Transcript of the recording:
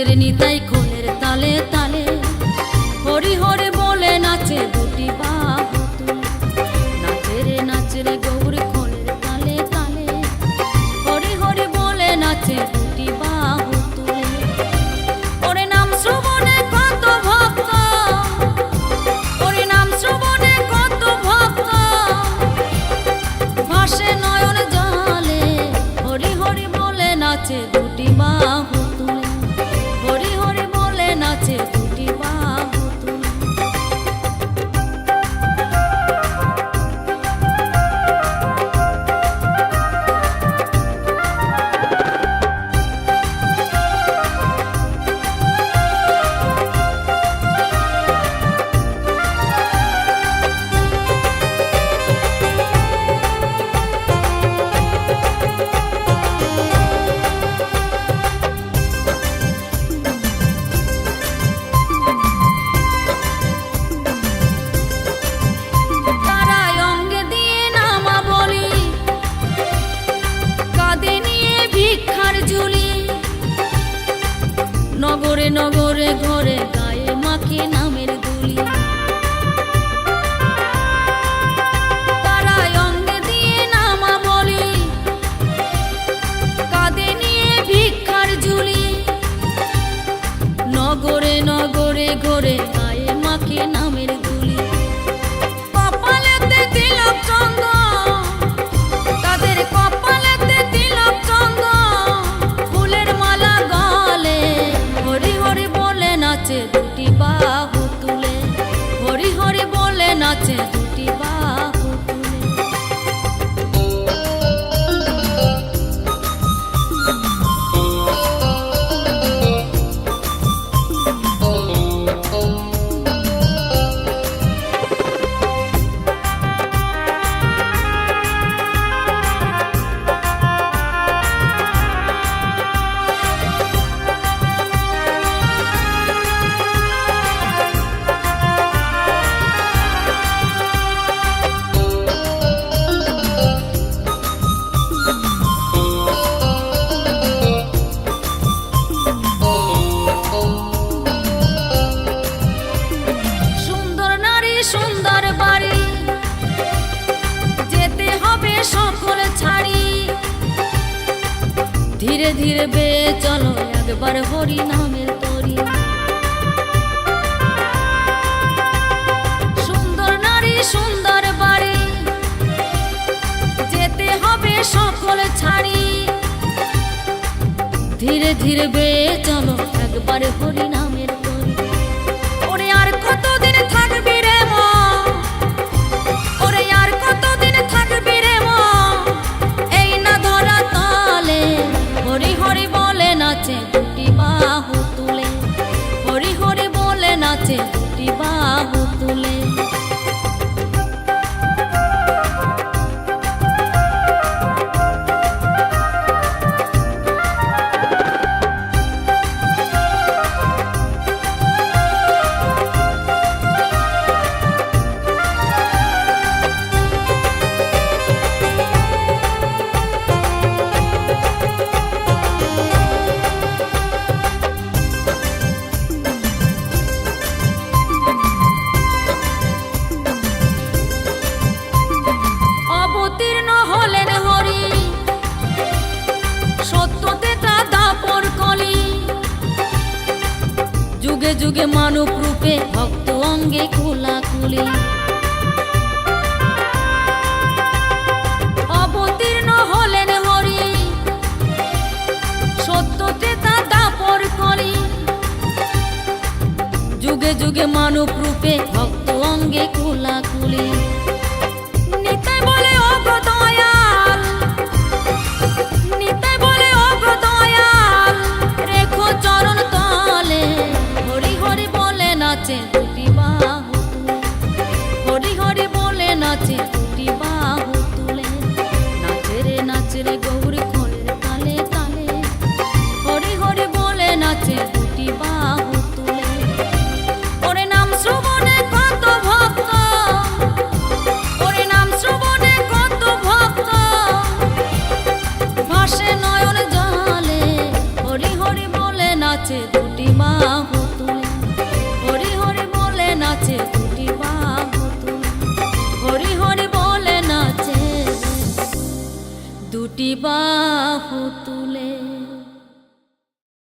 নাচের নিতাই খোলের তালে তালে, হরি হরি বলে নাচে দুটি বাহু তুলে। নাচের গৌর খোলের তালে তালে, হরি হরি বলে নাচে দুটি বাহু তুলে। ওরে নাম শ্রবণে কত ভক্ত, ওরে নাম শ্রবণে কত ভক্ত, ভাসে নয়ন জলে, হরি হরি বলে নাচে দুটি বাহু তুলে, হরি হরি বলে নাচে দুটি বাহু তুলে। নগরে নগরে ঘরে গায়ে মাখে নামের দুলি, তারাই অঙ্গে দিয়ে নামা বলি, কাঁধে নিয়ে ভিক্ষার ঝুলি। নগরে নগরে ঘরে গায়ে মাখে নামের দুলি, কপালেতে তিলক চন্দন, তাদের কপালেতে তিলক চন্দন, ফুলের মালা গলে, হরি হরি বলে নাচে দুটি বাহু তুলে, হরি হরি বলে নাচে দুটি বাহু তুলে। সুন্দর বাড়ি যেতে হবে সকল ছাড়ি, ধীরে ধীরে বেয়ে চলো একবার হরি নামের তরি। সুন্দর নারী সুন্দর বাড়ি যেতে হবে সকল ছাড়ি, ধীরে ধীরে বেয়ে চলো একবার হরি নামের তরি। ওরে আর কতদিন থাকবি রে মন, ওরে আর কতদিন থাকবি রে মন, এই না ধরা তলে, হরি হরি বলে নাচে দুটি বাহু তুলে, হরি হরি বলে নাচে দুটি বাহু তুলে। অবতীর্ণ হলেন হরি সত্যতে তা দাপর কলি, যুগে যুগে মানব রূপে ভক্ত অঙ্গে খোলাখুলি। অবতীর্ণ হলেন হরি সত্যতে তা দাপর কলি, যুগে যুগে মানব রূপে ভক্ত অঙ্গে খোলাখুলি। নিতাই বলে ও গো দয়াল, নিতাই বলে ও গো দয়াল, রেখো চরণ তলে, হরি হরি বলে নাচে দুটি বাহু তুলে, হরি হরি বলে নাচে দুটি বাহু তুলে। নাচে রে গৌর খোলের তালে তালে, হরি হরি বলে নাচে দুটি বাহু তুলে। ওরে নাম শ্রবণে কত ভক্ত, ওরে নাম শ্রবণে কত ভক্ত, ভাসে নয়ন জলে, হরি হরি বলে নাচে দুটি বাহু তুলে, হরি হরি বলে নাচে দুটি বাহু তুলে, হরি হরি বলে নাচে দুটি বাহু তুলে।